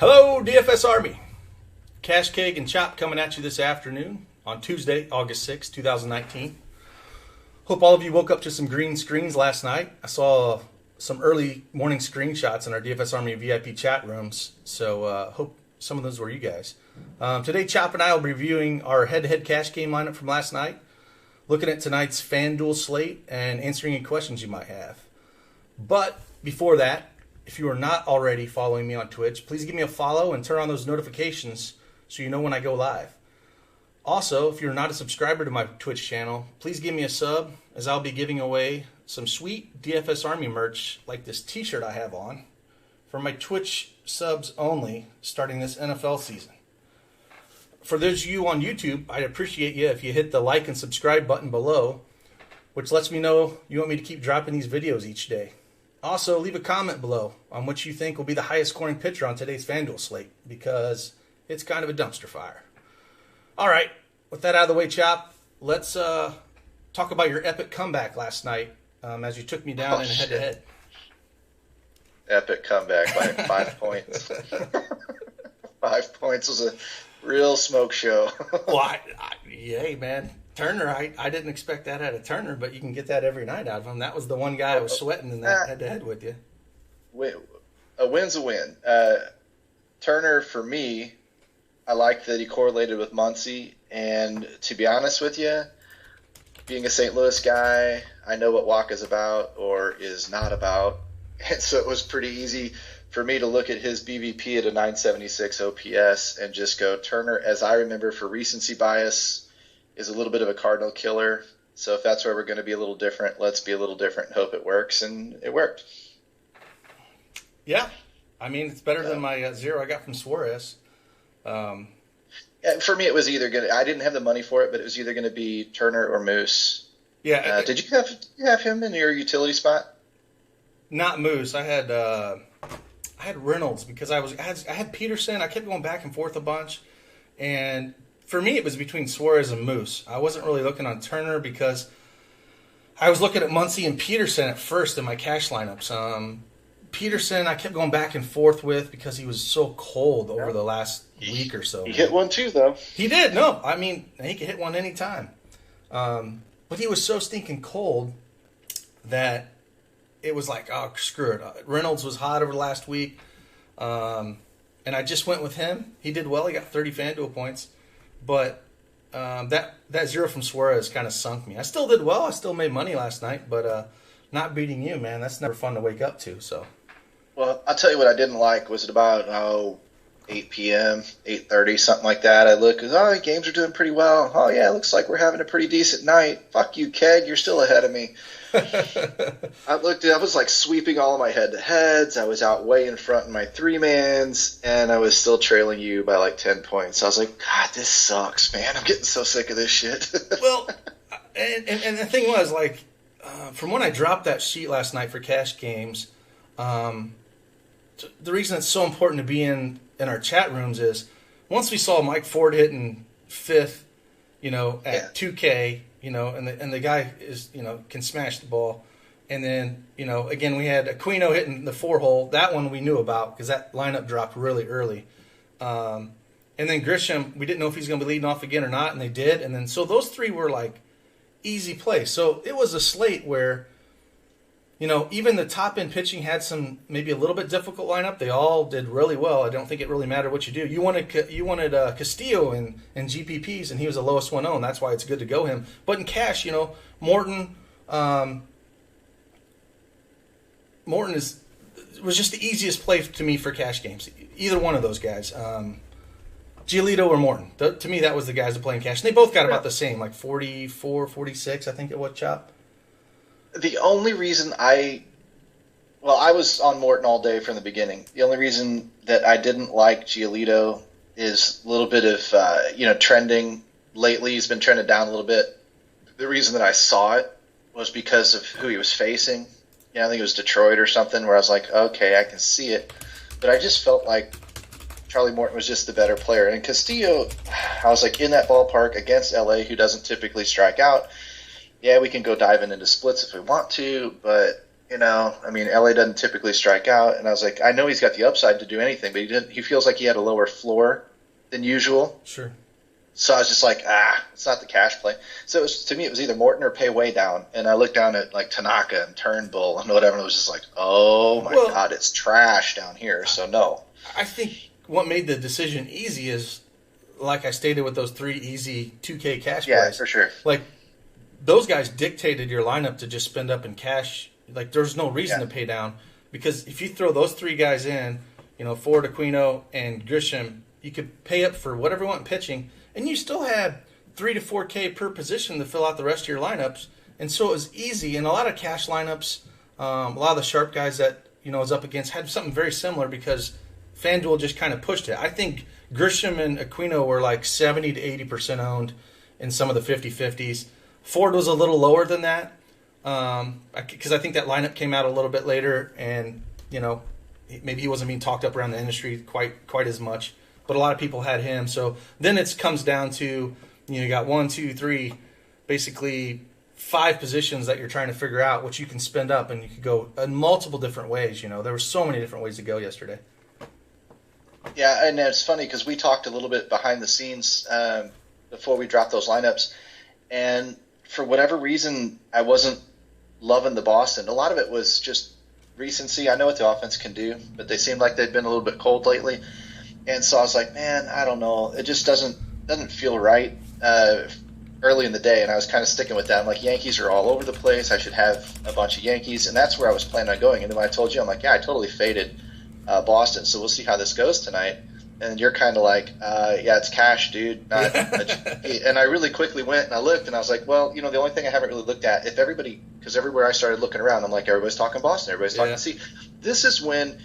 Hello, DFS Army. CashKeg and Chop coming at you this afternoon on Tuesday, August 6, 2019. Hope all of you woke up to some green screens last night. I saw some early morning screenshots in our DFS Army VIP chat rooms, so hope some of those were you guys. Today, Chop and I will be reviewing our head-to-head cash game lineup from last night, looking at tonight's FanDuel slate, and answering any questions you might have. But before that, if you are not already following me on Twitch, please give me a follow and turn on those notifications so you know when I go live. Also, if you're not a subscriber to my Twitch channel, please give me a sub, as I'll be giving away some sweet DFS Army merch like this t-shirt I have on for my Twitch subs only starting this NFL season. For those of you on YouTube, I'd appreciate you if you hit the like and subscribe button below, which lets me know you want me to keep dropping these videos each day. Also, leave a comment below on what you think will be the highest scoring pitcher on today's FanDuel slate, because it's kind of a dumpster fire. All right, with that out of the way, Chop, let's talk about your epic comeback last night as you took me down in a head-to-head. Epic comeback by 5 points. 5 points was a real smoke show. Well, hey, man. Turner, I didn't expect that out of Turner, but you can get that every night out of him. That was the one guy I was sweating in that head-to-head with you. A win's a win. Turner, for me, I liked that he correlated with Muncy, and to be honest with you, being a St. Louis guy, I know what Walk is about or is not about, and so it was pretty easy for me to look at his BVP at a 976 OPS and just go, Turner, as I remember, for recency bias, is a little bit of a cardinal killer. So if that's where we're going to be a little different, let's be a little different and hope it works. And it worked. Yeah. I mean, it's better than my zero I got from Suarez. Yeah, for me, it was either going to, I didn't have the money for it, but it was either going to be Turner or Moose. Yeah. Did you have him in your utility spot? Not Moose. I had Reynolds because I had Peterson. I kept going back and forth a bunch. And for me, it was between Suarez and Moose. I wasn't really looking on Turner because I was looking at Muncy and Peterson at first in my cash lineups. Peterson, I kept going back and forth with because he was so cold over the last week or so. He hit one too, though. He did. No, I mean, he could hit one anytime. But he was so stinking cold that it was like, oh, screw it. Reynolds was hot over the last week. And I just went with him. He did well. He got 30 FanDuel points. But that zero from Suarez kind of sunk me. I still did well. I still made money last night, but not beating you, man, that's never fun to wake up to. So, well, I'll tell you what I didn't like was it about 8 p.m., 8:30, something like that. I look, games are doing pretty well. Oh yeah, it looks like we're having a pretty decent night. Fuck you, Keg, you're still ahead of me. I was like sweeping all of my head-to-heads. I was out way in front in my three-mans, and I was still trailing you by like 10 points. I was like, God, this sucks, man. I'm getting so sick of this shit. Well, and the thing was, like, from when I dropped that sheet last night for cash games, the reason it's so important to be in our chat rooms is once we saw Mike Ford hitting fifth, at 2K, and the guy is, can smash the ball. And then, again, we had Aquino hitting the 4-hole. That one we knew about because that lineup dropped really early. And then Grisham, we didn't know if he's going to be leading off again or not, and they did. And then so those three were like easy plays. So it was a slate where, even the top-end pitching had some maybe a little bit difficult lineup. They all did really well. I don't think it really mattered what you do. You wanted Castillo in GPPs, and he was the lowest one owned. That's why it's good to go him. But in cash, Morton was just the easiest play to me for cash games. Either one of those guys, Giolito or Morton. To me, that was the guys to play in cash. And they both got about the same, like 44, 46, I think, at what, Chop? The only reason I was on Morton all day from the beginning. The only reason that I didn't like Giolito is a little bit of, trending. Lately, he's been trending down a little bit. The reason that I saw it was because of who he was facing. I think it was Detroit or something where I was like, okay, I can see it. But I just felt like Charlie Morton was just the better player. And Castillo, I was like in that ballpark against LA, who doesn't typically strike out. Yeah, we can go diving into splits if we want to, but I mean, LA doesn't typically strike out, and I was like, I know he's got the upside to do anything, but he feels like he had a lower floor than usual. Sure. So I was just like, it's not the cash play. So to me, it was either Morton or pay way down. And I looked down at like Tanaka and Turnbull and whatever, and it was just like, oh my God, it's trash down here. So no. I think what made the decision easy is, like I stated with those 3 easy 2K cash plays. Yeah, for sure. Like, those guys dictated your lineup to just spend up in cash. Like, there's no reason to pay down, because if you throw those 3 guys in, Ford, Aquino, and Grisham, you could pay up for whatever you want in pitching, and you still had 3 to 4K per position to fill out the rest of your lineups. And so it was easy. And a lot of cash lineups, a lot of the sharp guys that was up against had something very similar, because FanDuel just kind of pushed it. I think Grisham and Aquino were like 70 to 80% owned in some of the 50-50s. Ford was a little lower than that, because I think that lineup came out a little bit later, and maybe he wasn't being talked up around the industry quite as much. But a lot of people had him. So then it comes down to, you got 1, 2, 3, basically 5 positions that you're trying to figure out what you can spend up, and you could go in multiple different ways. There were so many different ways to go yesterday. Yeah, and it's funny because we talked a little bit behind the scenes before we dropped those lineups, and for whatever reason, I wasn't loving the Boston. A lot of it was just recency. I know what the offense can do, but they seemed like they'd been a little bit cold lately. And so I was like, man, I don't know. It just doesn't feel right early in the day. And I was kind of sticking with that. I'm like, Yankees are all over the place. I should have a bunch of Yankees. And that's where I was planning on going. And then when I told you, I'm like, yeah, I totally faded Boston. So we'll see how this goes tonight. And you're kind of like, yeah, it's cash, dude. Not and I really quickly went and I looked and I was like, well, the only thing I haven't really looked at, because everywhere I started looking around, I'm like, everybody's talking Boston. Everybody's talking C. This is when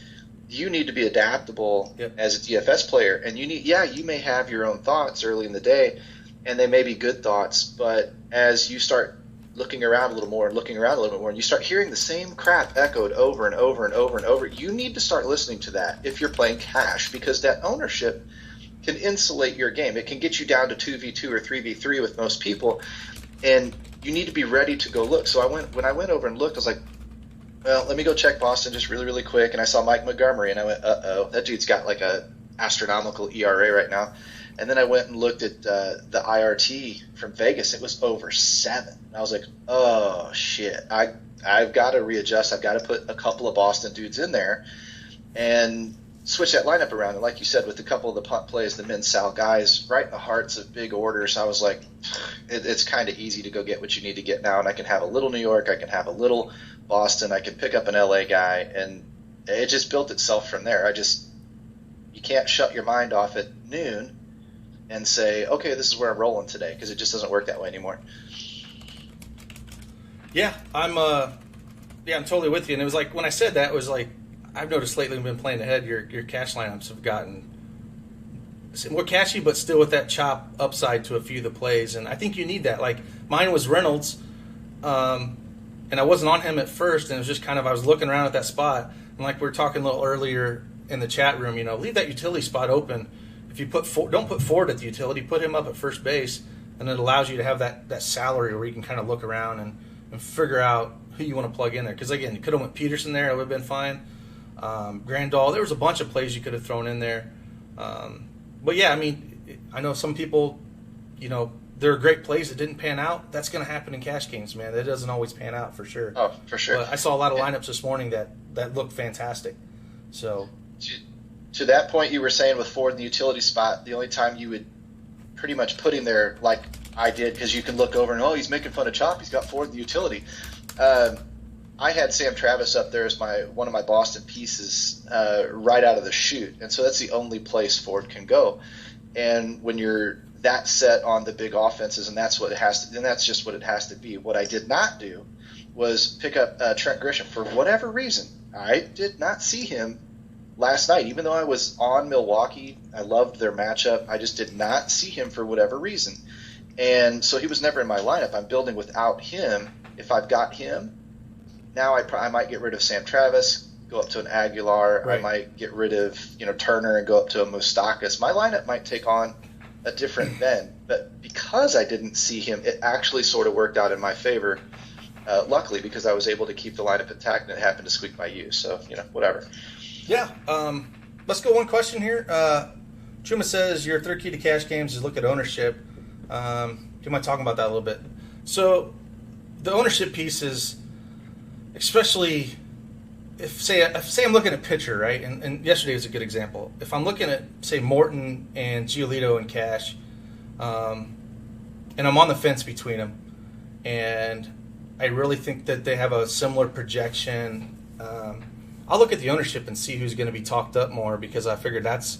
you need to be adaptable as a DFS player, and you may have your own thoughts early in the day, and they may be good thoughts, but as you start looking around a little more and looking around a little bit more, and you start hearing the same crap echoed over and over and over and over, you need to start listening to that if you're playing cash, because that ownership can insulate your game. It can get you down to 2v2 or 3v3 with most people, and you need to be ready to go look. So when I went over and looked, I was like, well, let me go check Boston just really, really quick. And I saw Mike Montgomery, and I went, uh-oh, that dude's got like a astronomical ERA right now. And then I went and looked at the IRT from Vegas. It was over 7. And I was like, oh, shit. I've got to readjust. I've got to put a couple of Boston dudes in there and switch that lineup around. And like you said, with a couple of the punt plays, the Min-Sal guys, right in the hearts of big orders, I was like, it's kind of easy to go get what you need to get now. And I can have a little New York. I can have a little Boston. I can pick up an LA guy. And it just built itself from there. You can't shut your mind off at noon and say, okay, this is where I'm rolling today, because it just doesn't work that way anymore. Yeah, I'm totally with you. And it was like, when I said that, it was like, I've noticed lately, we've been playing ahead, your cash lineups have gotten more cashy, but still with that chop upside to a few of the plays. And I think you need that. Like, mine was Reynolds, and I wasn't on him at first, and it was just kind of, I was looking around at that spot. And like we were talking a little earlier in the chat room, leave that utility spot open. If you don't put Ford at the utility, put him up at first base, and it allows you to have that salary where you can kind of look around and figure out who you want to plug in there. Because again, you could have went Peterson there; it would have been fine. Grandal, there was a bunch of plays you could have thrown in there. But yeah, I mean, I know some people, there are great plays that didn't pan out. That's going to happen in cash games, man. That doesn't always pan out for sure. Oh, for sure. But I saw a lot of lineups this morning that looked fantastic. So. To that point you were saying with Ford in the utility spot, the only time you would pretty much put him there like I did, because you can look over and, he's making fun of Chop, he's got Ford in the utility. I had Sam Travis up there as one of my Boston pieces right out of the chute, and so that's the only place Ford can go. And when you're that set on the big offenses, and that's what it has to, then that's just what it has to be. What I did not do was pick up Trent Grisham. For whatever reason, I did not see him last night. Even though I was on Milwaukee, I loved their matchup, I just did not see him for whatever reason. And so he was never in my lineup. I'm building without him. If I've got him, now I might get rid of Sam Travis, go up to an Aguilar. Right. I might get rid of Turner and go up to a Moustakas. My lineup might take on a different bend. But because I didn't see him, it actually sort of worked out in my favor. luckily, because I was able to keep the lineup intact and it happened to squeak by you. So, whatever. Yeah. Let's go one question here. Chuma says your third key to cash games is look at ownership. Do you mind talking about that a little bit? So the ownership piece is, especially if say I'm looking at pitcher, right? And yesterday was a good example. If I'm looking at, say, Morton and Giolito and cash, and I'm on the fence between them, and I really think that they have a similar projection, I'll look at the ownership and see who's going to be talked up more, because I figured that's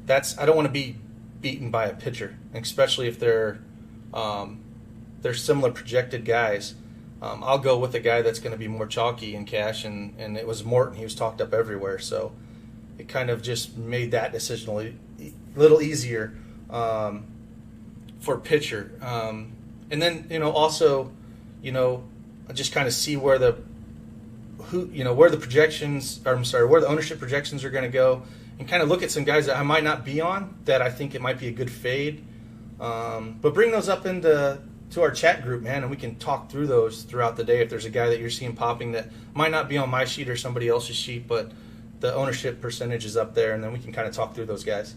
I don't want to be beaten by a pitcher, especially if they're similar projected guys. I'll go with a guy that's going to be more chalky in cash, and it was Morton. He was talked up everywhere, so it kind of just made that decision a little easier for pitcher. And then also I just kind of see where the ownership projections are going to go, and kind of look at some guys that I might not be on that I think it might be a good fade. But bring those up to our chat group, man, and we can talk through those throughout the day. If there's a guy that you're seeing popping that might not be on my sheet or somebody else's sheet, but the ownership percentage is up there, and then we can kind of talk through those guys.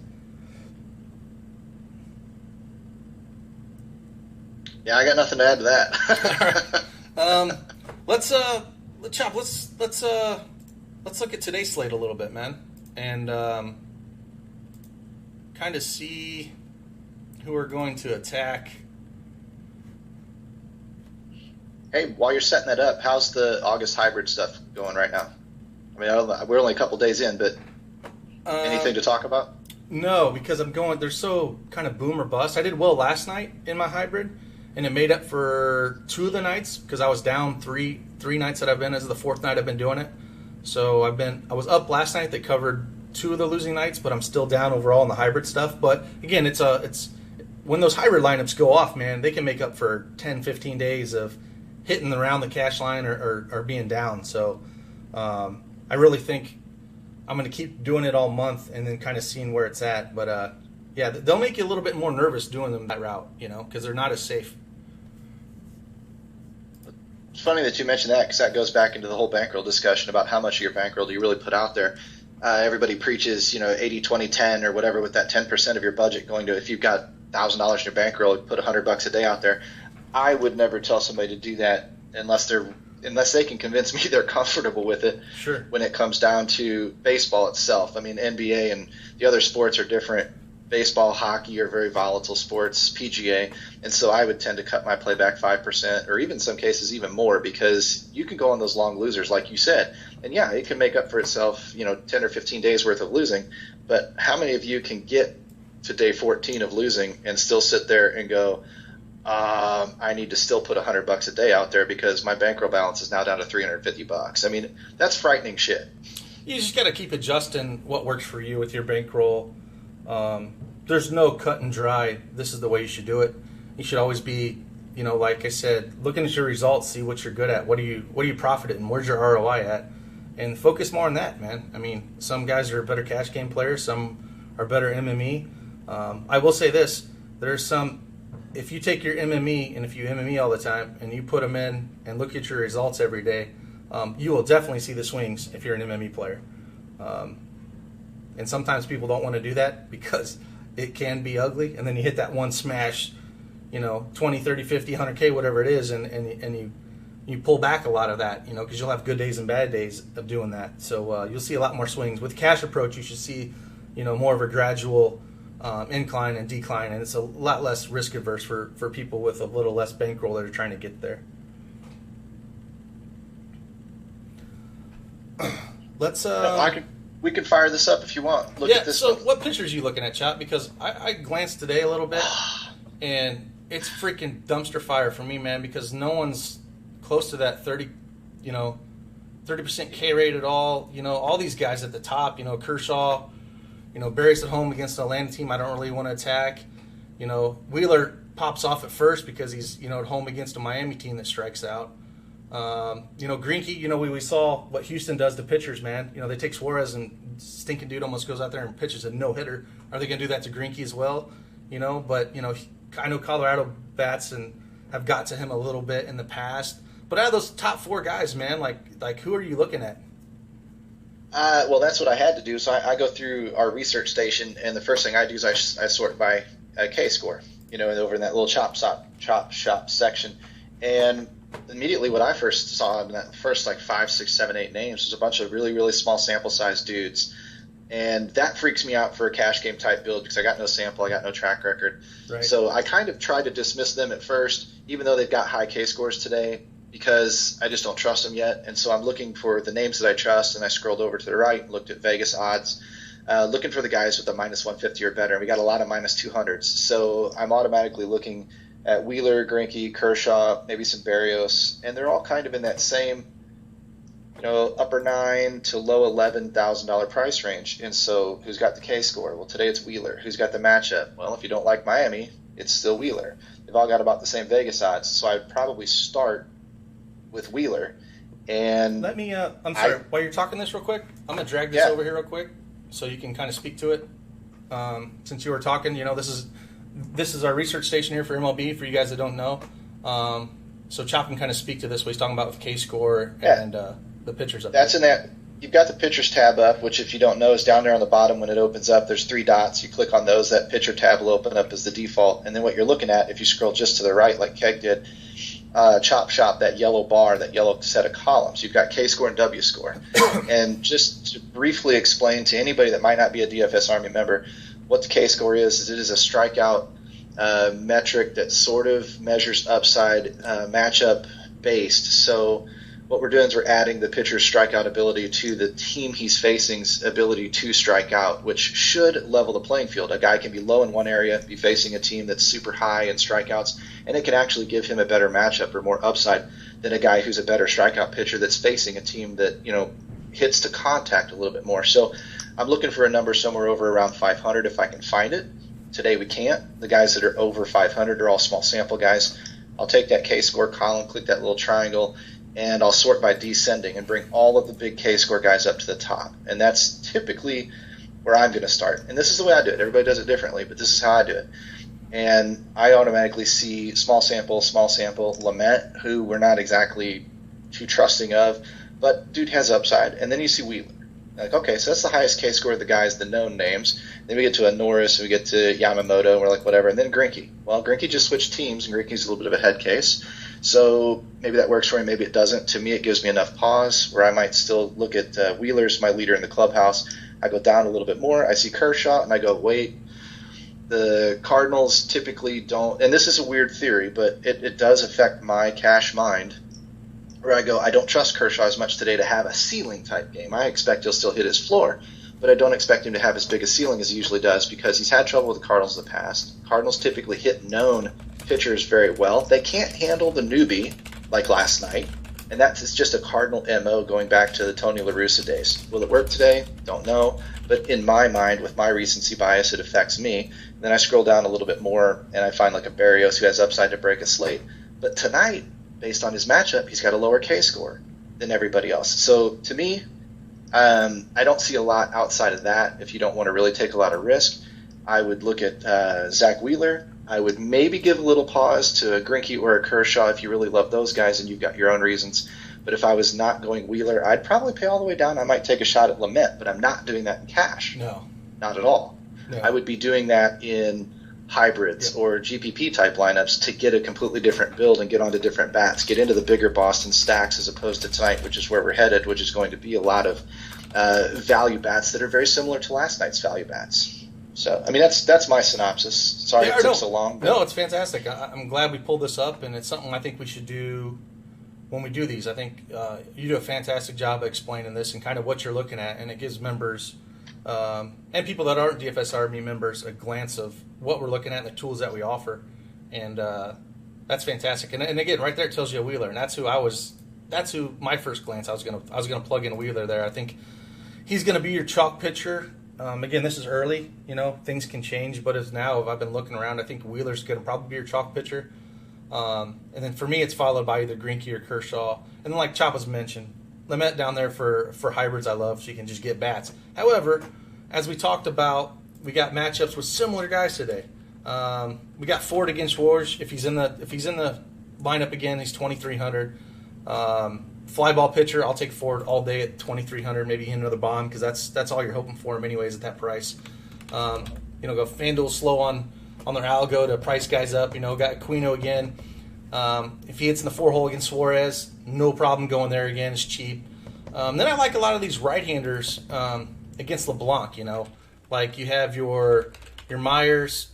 Yeah, I got nothing to add to that. All right. Let's look at today's slate a little bit, man, and kind of see who we're going to attack. Hey, while you're setting that up, how's the August hybrid stuff going right now? I mean, we're only a couple days in, but anything to talk about? No, because they're so kind of boom or bust. I did well last night in my hybrid, and it made up for 2 of the nights because I was down three nights that I've been. This is the 4th night I've been doing it. So I was up last night that covered 2 of the losing nights, but I'm still down overall in the hybrid stuff. But again, it's when those hybrid lineups go off, man, they can make up for 10, 15 days of hitting around the cash line or being down. So I really think I'm going to keep doing it all month and then kind of seeing where it's at. But yeah, they'll make you a little bit more nervous doing them that route, because they're not as safe. It's funny that you mentioned that, because that goes back into the whole bankroll discussion about how much of your bankroll do you really put out there. Everybody preaches, 80, 20, 10 or whatever, with that 10% of your budget going to, if you've got $1,000 in your bankroll, put $100 a day out there. I would never tell somebody to do that unless they can convince me they're comfortable with it. Sure. When it comes down to baseball itself. I mean, NBA and the other sports are different. Baseball, hockey are very volatile sports, PGA, and so I would tend to cut my playback 5%, or even in some cases even more, because you can go on those long losers, like you said, and yeah, it can make up for itself, 10 or 15 days worth of losing. But how many of you can get to day 14 of losing and still sit there and go, I need to still put $100 a day out there because my bankroll balance is now down to $350. I mean, that's frightening shit. You just got to keep adjusting what works for you with your bankroll. There's no cut and dry, this is the way you should do it. You should always be, like I said, looking at your results, see what you're good at. What do you profit at, and where's your ROI at? And focus more on that, man. I mean, some guys are better cash game players, some are better MME. I will say this, there's some, if you take your MME and if you MME all the time and you put them in and look at your results every day, you will definitely see the swings if you're an MME player. And sometimes people don't want to do that because it can be ugly, and then you hit that one smash, 20, 30, 50, 100K, whatever it is, and you pull back a lot of that, because you'll have good days and bad days of doing that. So you'll see a lot more swings. With cash approach, you should see, more of a gradual incline and decline, and it's a lot less risk averse for people with a little less bankroll that are trying to get there. Let's we can fire this up if you want. Look at this. So what pictures are you looking at, Chop? Because I glanced today a little bit, and it's freaking dumpster fire for me, man, because no one's close to that 30% K rate at all. All these guys at the top, Kershaw, Barry's at home against an Atlanta team I don't really want to attack. Wheeler pops off at first because he's, at home against a Miami team that strikes out. Greinke, we saw what Houston does to pitchers, man. They take Suarez, and stinking dude almost goes out there and pitches a no-hitter. Are they going to do that to Greinke as well? But, I know Colorado bats and have got to him a little bit in the past. But out of those top 4 guys, man, like who are you looking at? Well, that's what I had to do. So I go through our research station, and the first thing I do is I sort by K-score, and over in that little chop shop section. And immediately what I first saw in that first 5, 6, 7, 8 names was a bunch of really, really small sample size dudes. And that freaks me out for a cash game type build because I got no sample, I got no track record. Right. So I kind of tried to dismiss them at first, even though they've got high K-scores today, because I just don't trust them yet. And so I'm looking for the names that I trust, and I scrolled over to the right and looked at Vegas odds, looking for the guys with a minus 150 or better. And we got a lot of minus 200s. So I'm automatically looking at Wheeler, Greinke, Kershaw, maybe some Berrios, and they're all kind of in that same, upper $9,000 to low $11,000 price range. And so who's got the K-score? Well, today it's Wheeler. Who's got the matchup? Well, if you don't like Miami, it's still Wheeler. They've all got about the same Vegas odds. So I'd probably start with Wheeler. And let me I'm sorry, while you're talking this real quick, I'm gonna drag this over here real quick so you can kind of speak to it. Since you were talking, this is our research station here for MLB for you guys that don't know. So Chop can kind of speak to this, what he's talking about with K-score and the pitchers up That's there. in that. You've got the pitchers tab up, which if you don't know is down there on the bottom when it opens up. There's 3 dots. You click on those. That pitcher tab will open up as the default. And then what you're looking at, if you scroll just to the right like Keg did, chop shop, that yellow bar, that yellow set of columns. You've got K-score and W-score. And just to briefly explain to anybody that might not be a DFS Army member, what the K-score is it is a strikeout metric that sort of measures upside matchup based. So what we're doing is we're adding the pitcher's strikeout ability to the team he's facing's ability to strike out, which should level the playing field. A guy can be low in one area, be facing a team that's super high in strikeouts, and it can actually give him a better matchup or more upside than a guy who's a better strikeout pitcher that's facing a team that, hits to contact a little bit more. So I'm looking for a number somewhere over around 500 if I can find it. Today we can't. The guys that are over 500 are all small sample guys. I'll take that K-score column, click that little triangle, and I'll sort by descending and bring all of the big K-score guys up to the top. And that's typically where I'm going to start. And this is the way I do it. Everybody does it differently, but this is how I do it. And I automatically see small sample, Lament, who we're not exactly too trusting of, but dude has upside. And then you see Wheeler. Like, okay, so that's the highest K-score of the guys, the known names. Then we get to a Norris, we get to Yamamoto, and we're like, whatever. And then Greinke. Well, Greinke just switched teams, and Greinke's a little bit of a head case. So maybe that works for him, maybe it doesn't. To me, it gives me enough pause where I might still look at Wheeler's my leader in the clubhouse. I go down a little bit more. I see Kershaw, and I go, wait. The Cardinals typically don't, and this is a weird theory, but it does affect my cash mind, where I go, I don't trust Kershaw as much today to have a ceiling type game. I expect he'll still hit his floor, but I don't expect him to have as big a ceiling as he usually does because he's had trouble with the Cardinals in the past. Cardinals typically hit known pitchers very well. They can't handle the newbie like last night, and that's just a Cardinal MO going back to the Tony La Russa days. Will it work today? Don't know, but in my mind, with my recency bias, it affects me. Then I scroll down a little bit more, and I find like a Berrios who has upside to break a slate. But tonight, based on his matchup, he's got a lower K-score than everybody else. So to me, I don't see a lot outside of that. If you don't want to really take a lot of risk, I would look at Zach Wheeler. I would maybe give a little pause to a Greinke or a Kershaw if you really love those guys and you've got your own reasons. But if I was not going Wheeler, I'd probably pay all the way down. I might take a shot at Lament, but I'm not doing that in cash. No. Not at all. No. I would be doing that in hybrids or GPP type lineups to get a completely different build and get onto different bats, get into the bigger Boston stacks as opposed to tonight, which is where we're headed, which is going to be a lot of value bats that are very similar to last night's value bats. So, I mean, that's my synopsis. Sorry it took so long. No, it's fantastic. I'm glad we pulled this up, and it's something I think we should do when we do these. I think you do a fantastic job of explaining this and kind of what you're looking at, and it gives members and people that aren't DFSArmy members a glance of what we're looking at and the tools that we offer, and that's fantastic. And again, right there it tells you a Wheeler, and that's who my first glance I was gonna plug in a Wheeler there. I think he's gonna be your chalk pitcher. Again, this is early, things can change, but as now, if I've been looking around, I think Wheeler's going to probably be your chalk pitcher. And then for me, it's followed by either Greinke or Kershaw. And then like Choppa's mentioned, Lamet down there for hybrids I love, so you can just get bats. However, as we talked about, we got matchups with similar guys today. We got Ford against Wars. If he's in the lineup again, he's 2,300. Fly ball pitcher, I'll take Ford all day at 2,300. Maybe hit another bomb because that's all you're hoping for him anyways at that price. Go FanDuel slow on their algo to price guys up. Got Aquino again. If he hits in the 4-hole against Suarez, no problem going there again. It's cheap. Then I like a lot of these right-handers against LeBlanc. Like you have your Myers,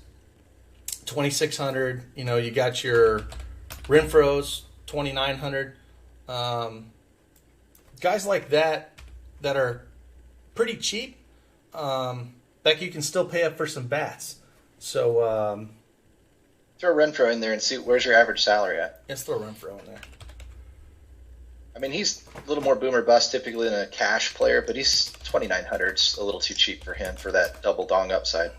2,600. You got your Renfro's, 2,900. Guys like that are pretty cheap, that you can still pay up for some bats. So throw Renfro in there and see where's your average salary at. let's throw Renfro in there. I mean, he's a little more boomer bust typically than a cash player, but he's 2,900. It's a little too cheap for him for that double dong upside.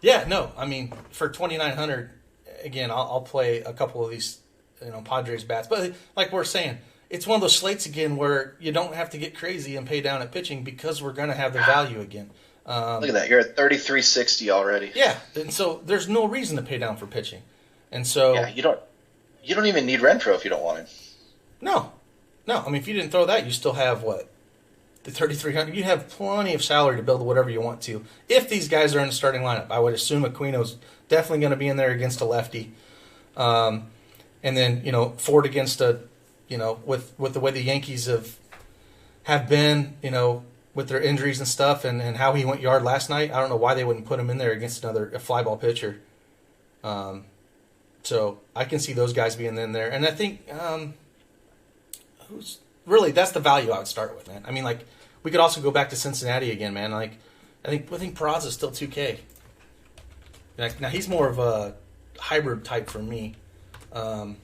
Yeah, no, I mean for 2,900, again, I'll play a couple of these, Padres bats. But like we're saying, it's one of those slates again where you don't have to get crazy and pay down at pitching because we're going to have the value again. Look at that. You're at 3,360 already. Yeah, and so there's no reason to pay down for pitching. And so yeah, you don't even need Renfro if you don't want him. No. I mean, if you didn't throw that, you still have what? The 3,300. You have plenty of salary to build whatever you want to. If these guys are in the starting lineup, I would assume Aquino's definitely going to be in there against a lefty. And then, Ford against with the way the Yankees have been, with their injuries and stuff and how he went yard last night, I don't know why they wouldn't put him in there against a fly ball pitcher. So I can see those guys being in there. And I think that's the value I would start with, man. I mean, like, we could also go back to Cincinnati again, man. Like, I think Peraza's still 2K. Now he's more of a hybrid type for me than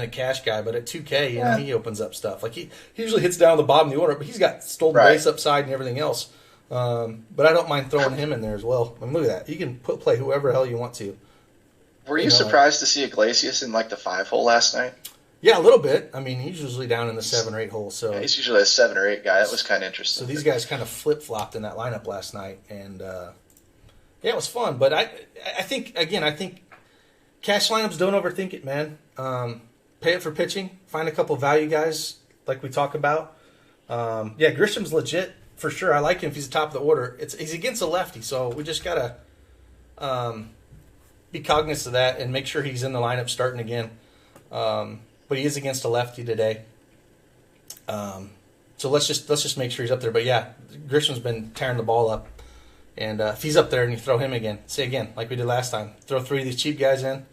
a cash guy, but at 2K, he opens up stuff. Like he usually hits down the bottom of the order, but he's got stolen base upside and everything else. But I don't mind throwing him in there as well. I mean, look at that. You can play whoever the hell you want to. Were you surprised to see Iglesias in like the 5-hole last night? Yeah, a little bit. I mean, he's usually down in the 7 or 8 hole. So yeah, he's usually a 7 or 8 guy. That was kind of interesting. So these guys kind of flip-flopped in that lineup last night. And, it was fun. But I think cash lineups, don't overthink it, man. Pay it for pitching. Find a couple value guys like we talk about. Grisham's legit for sure. I like him if he's the top of the order. He's against a lefty, so we just got to be cognizant of that and make sure he's in the lineup starting again. But he is against a lefty today. So let's just make sure he's up there. But yeah, Grisham's been tearing the ball up. And if he's up there and you throw him again, like we did last time, throw 3 of these cheap guys in,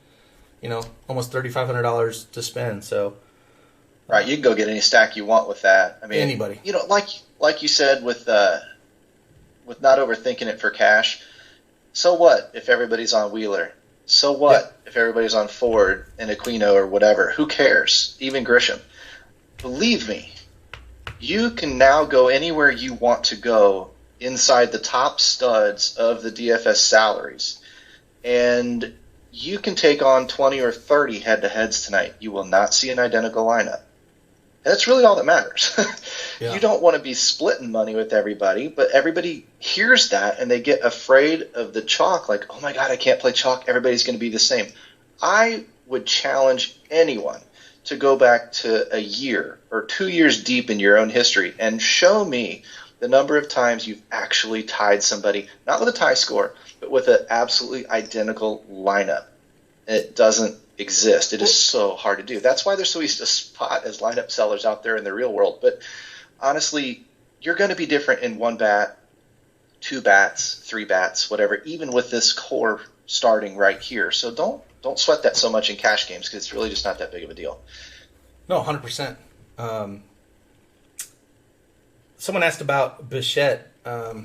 almost $3,500 to spend. So, right, you can go get any stack you want with that. I mean, anybody. Like you said with not overthinking it for cash. So what if everybody's on Wheeler? So what if everybody's on Ford and Aquino or whatever? Who cares? Even Grisham. Believe me, you can now go anywhere you want to go inside the top studs of the DFS salaries. And you can take on 20 or 30 head-to-heads tonight. You will not see an identical lineup. And that's really all that matters. You don't want to be splitting money with everybody, but everybody hears that and they get afraid of the chalk, like, oh my God, I can't play chalk. Everybody's going to be the same. I would challenge anyone to go back to a year or 2 years deep in your own history and show me the number of times you've actually tied somebody, not with a tie score, but with an absolutely identical lineup. It doesn't exist. It is so hard to do. That's why there's so easy to spot as lineup sellers out there in the real world. But honestly, you're going to be different in 1 bat, 2 bats, 3 bats, whatever, even with this core starting right here. So don't sweat that so much in cash games because it's really just not that big of a deal. No, 100%. Someone asked about Bichette. I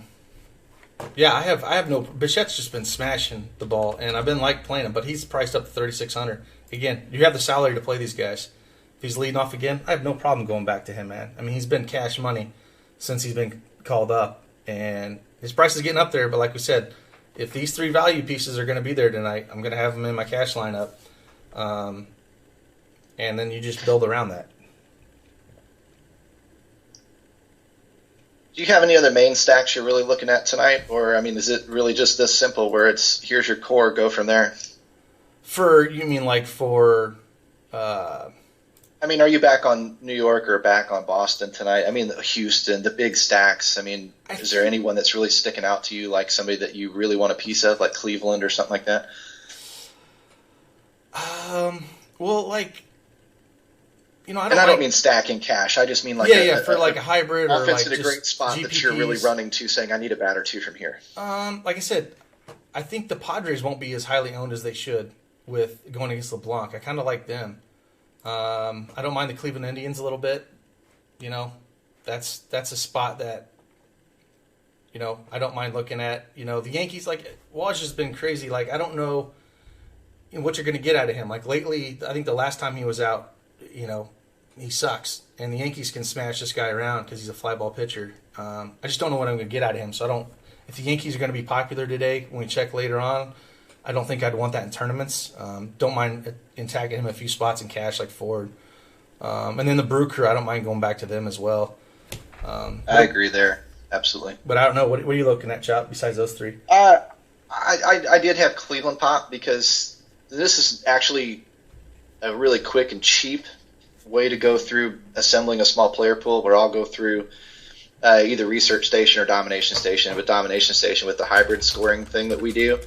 have no. Bichette's just been smashing the ball, and I've been playing him, but he's priced up to 3,600. Again, you have the salary to play these guys. If he's leading off again, I have no problem going back to him, man. I mean, he's been cash money since he's been called up, and his price is getting up there. But like we said, if these 3 value pieces are going to be there tonight, I'm going to have them in my cash lineup, and then you just build around that. Do you have any other main stacks you're really looking at tonight? Or, I mean, is it really just this simple where it's here's your core, go from there? For I mean, are you back on New York or back on Boston tonight? I mean, Houston, the big stacks. I mean, is there anyone that's really sticking out to you, like somebody that you really want a piece of, like Cleveland or something like that? Well, like, I don't mean stacking cash. I just mean like for like a hybrid or offense like in a great spot GPPs. that you're really running to, saying I need a bat or two from here. Like I said, I think the Padres won't be as highly owned as they should with going against LeBlanc. I kind of like them. I don't mind the Cleveland Indians a little bit. That's a spot that I don't mind looking at. The Yankees, like Walsh has been crazy. Like I don't know what you're going to get out of him. Like lately, I think the last time he was out, he sucks, and the Yankees can smash this guy around because he's a fly ball pitcher. I just don't know what I'm going to get out of him. So I don't. If the Yankees are going to be popular today, when we check later on, I don't think I'd want that in tournaments. Don't mind tagging him a few spots in cash like Ford. And then the Brew Crew, I don't mind going back to them as well. I agree there, absolutely. But I don't know. What are you looking at, Chop, besides those three? I did have Cleveland pop because this is actually a really quick and cheap way to go through assembling a small player pool where I'll go through either Research Station or Domination Station. With Domination Station, with the hybrid scoring thing that we do,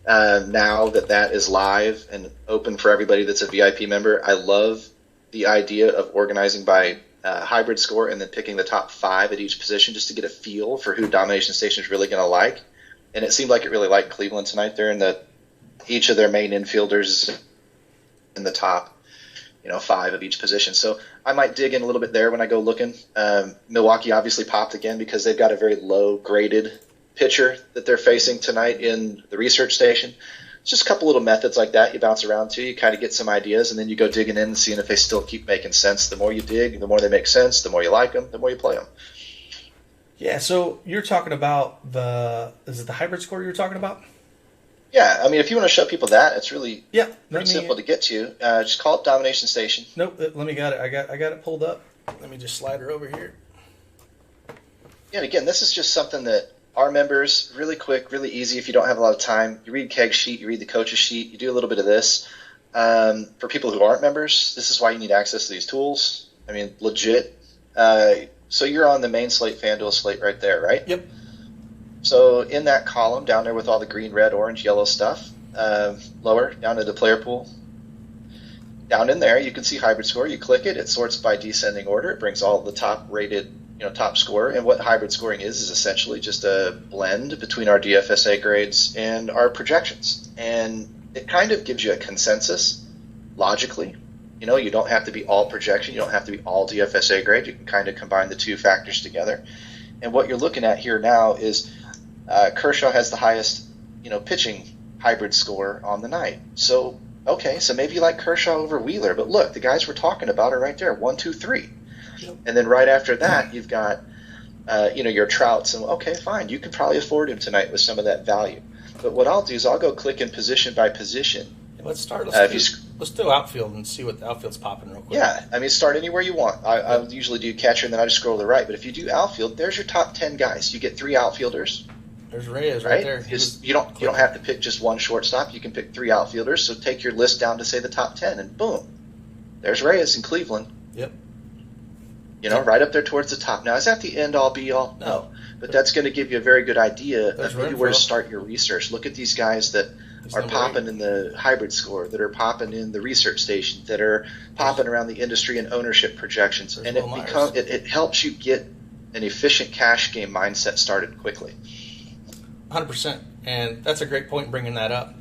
now that is live and open for everybody that's a VIP member, I love the idea of organizing by hybrid score and then picking the top 5 at each position just to get a feel for who Domination Station is really going to like. And it seemed like it really liked Cleveland tonight. They're in each of their main infielders in the top 5 of each position. So I might dig in a little bit there when I go looking. Milwaukee obviously popped again because they've got a very low graded pitcher that they're facing tonight in the Research Station. It's just a couple little methods like that you bounce around to. You kind of get some ideas, and then you go digging in and seeing if they still keep making sense. The more you dig, the more they make sense. The more you like them, the more you play them. Yeah, so you're talking about is it the hybrid score you're talking about? Yeah, I mean, if you want to show people that, it's really pretty simple to get to. Just call it Domination Station. Nope, let me got it. I got it pulled up. Let me just slide her over here. Yeah, and again, this is just something that our members, really quick, really easy if you don't have a lot of time. You read Keg's sheet, you read the coach's sheet, you do a little bit of this. For people who aren't members, this is why you need access to these tools. I mean, legit. So you're on the main slate, FanDuel slate right there, right? Yep. So in that column down there with all the green, red, orange, yellow stuff, lower down to the player pool, down in there you can see hybrid score. You click it, it sorts by descending order. It brings all the top rated, top scorer. And what hybrid scoring is essentially just a blend between our DFSA grades and our projections. And it kind of gives you a consensus logically. You don't have to be all projection. You don't have to be all DFSA grade. You can kind of combine the two factors together. And what you're looking at here now is Kershaw has the highest, pitching hybrid score on the night. So, okay, so maybe you like Kershaw over Wheeler. But look, the guys we're talking about are right there, 1, 2, 3. Yep. And then right after that, you've got, your Trouts. And, okay, fine, you can probably afford him tonight with some of that value. But what I'll do is I'll go click in position by position. Let's start. Let's do outfield and see what the outfield's popping real quick. Yeah, I mean, start anywhere you want. I usually do catcher, and then I just scroll to the right. But if you do outfield, there's your top 10 guys. You get 3 outfielders. There's Reyes right there. You don't have to pick just one shortstop. You can pick 3 outfielders. So take your list down to, say, the top 10, and boom, there's Reyes in Cleveland. Yep. Right up there towards the top. Now, is that the end-all, be-all? No. But that's going to give you a very good idea of maybe where to start your research. Look at these guys that are popping in the hybrid score, that are popping in the Research Station, that are popping around the industry and ownership projections. And it helps you get an efficient cash game mindset started quickly. 100%. And that's a great point in bringing that up.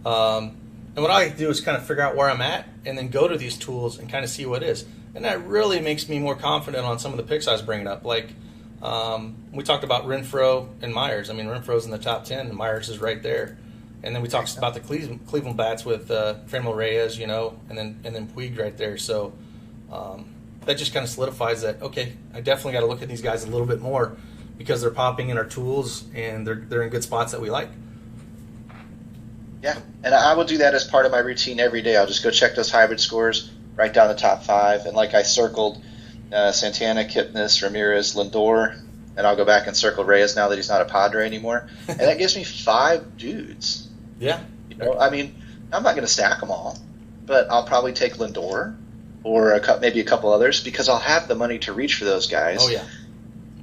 And what I do is kind of figure out where I'm at and then go to these tools and kind of see what it is. And that really makes me more confident on some of the picks I was bringing up. Like we talked about Renfroe and Myers. I mean, Renfroe's in the top 10 and Myers is right there. And then we talked about the Cleveland bats with Franmil Reyes, and then Puig right there. So that just kind of solidifies that, okay, I definitely got to look at these guys a little bit more because they're popping in our tools and they're in good spots that we like. Yeah, and I will do that as part of my routine every day. I'll just go check those hybrid scores, write down the top 5, and like I circled Santana, Kipnis, Ramirez, Lindor, and I'll go back and circle Reyes now that he's not a Padre anymore. And that gives me 5 dudes. Yeah. I mean, I'm not going to stack them all, but I'll probably take Lindor. or maybe a couple others, because I'll have the money to reach for those guys. Oh, yeah.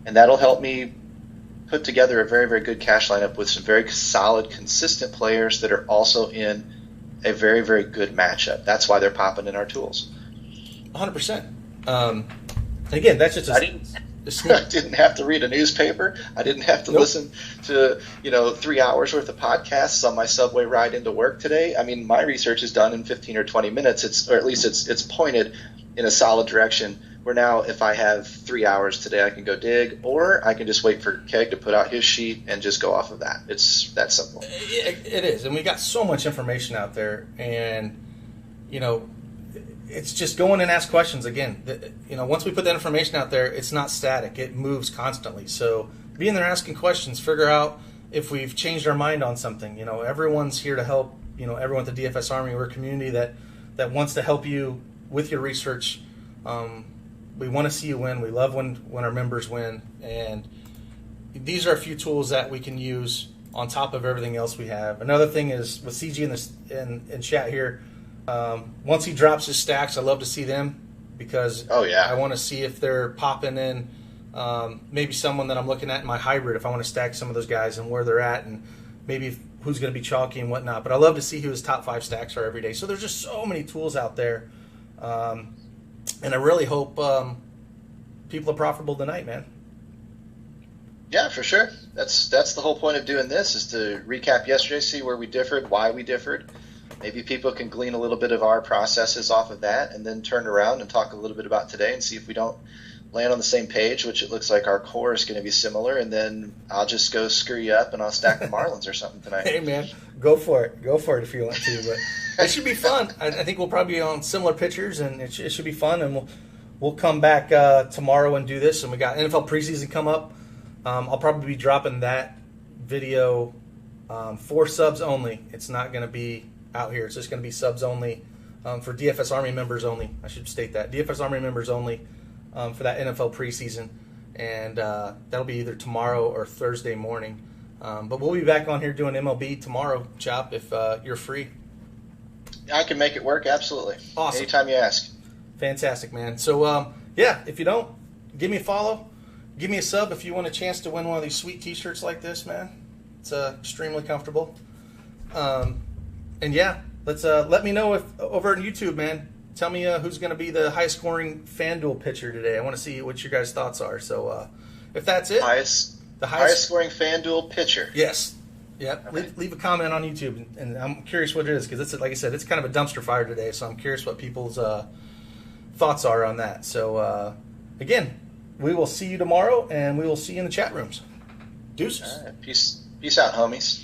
And that'll help me put together a very, very good cash lineup with some very solid, consistent players that are also in a very, very good matchup. That's why they're popping in our tools. 100%. Again, that's just I didn't have to read a newspaper. I didn't have to listen to 3 hours worth of podcasts on my subway ride into work today. I mean, my research is done in 15 or 20 minutes. Or at least it's pointed in a solid direction. Where now, if I have 3 hours today, I can go dig, or I can just wait for Keg to put out his sheet and just go off of that. It's that simple. It is, and we got so much information out there, and it's just go in and ask questions. Again, once we put that information out there, it's not static; it moves constantly. So be in there asking questions, figure out if we've changed our mind on something. Everyone's here to help. Everyone at the DFS Army, we're a community that wants to help you with your research. We want to see you win. We love when our members win. And these are a few tools that we can use on top of everything else we have. Another thing is with CG in chat here, once he drops his stacks, I love to see them because I want to see if they're popping in maybe someone that I'm looking at in my hybrid, if I want to stack some of those guys and where they're at and maybe who's going to be chalky and whatnot. But I love to see who his top 5 stacks are every day. So there's just so many tools out there. And I really hope people are profitable tonight, man. Yeah, for sure. That's the whole point of doing this, is to recap yesterday, see where we differed, why we differed. Maybe people can glean a little bit of our processes off of that, and then turn around and talk a little bit about today and see if we don't land on the same page, which it looks like our core is going to be similar, and then I'll just go screw you up and I'll stack the Marlins or something tonight. Hey, man, go for it. Go for it if you want to. But it should be fun. I think we'll probably be on similar pitchers, and it should be fun, and we'll come back tomorrow and do this. And we got NFL preseason come up. I'll probably be dropping that video for subs only. It's not going to be out here. It's just going to be subs only for DFS Army members only. I should state that. DFS Army members only for that NFL preseason. And that'll be either tomorrow or Thursday morning. But we'll be back on here doing MLB tomorrow, Chop, if you're free. I can make it work, absolutely. Awesome. Anytime you ask. Fantastic, man. So, if you don't, give me a follow. Give me a sub if you want a chance to win one of these sweet T-shirts like this, man. It's extremely comfortable. Let's let me know if over on YouTube, man. Tell me who's going to be the highest scoring FanDuel pitcher today. I want to see what your guys' thoughts are. So, if that's it, the highest scoring FanDuel pitcher. Yes. Yeah. Okay. Leave a comment on YouTube, and I'm curious what it is because it's like I said, it's kind of a dumpster fire today. So I'm curious what people's thoughts are on that. So again, we will see you tomorrow, and we will see you in the chat rooms. Deuces. All right. Peace out, homies.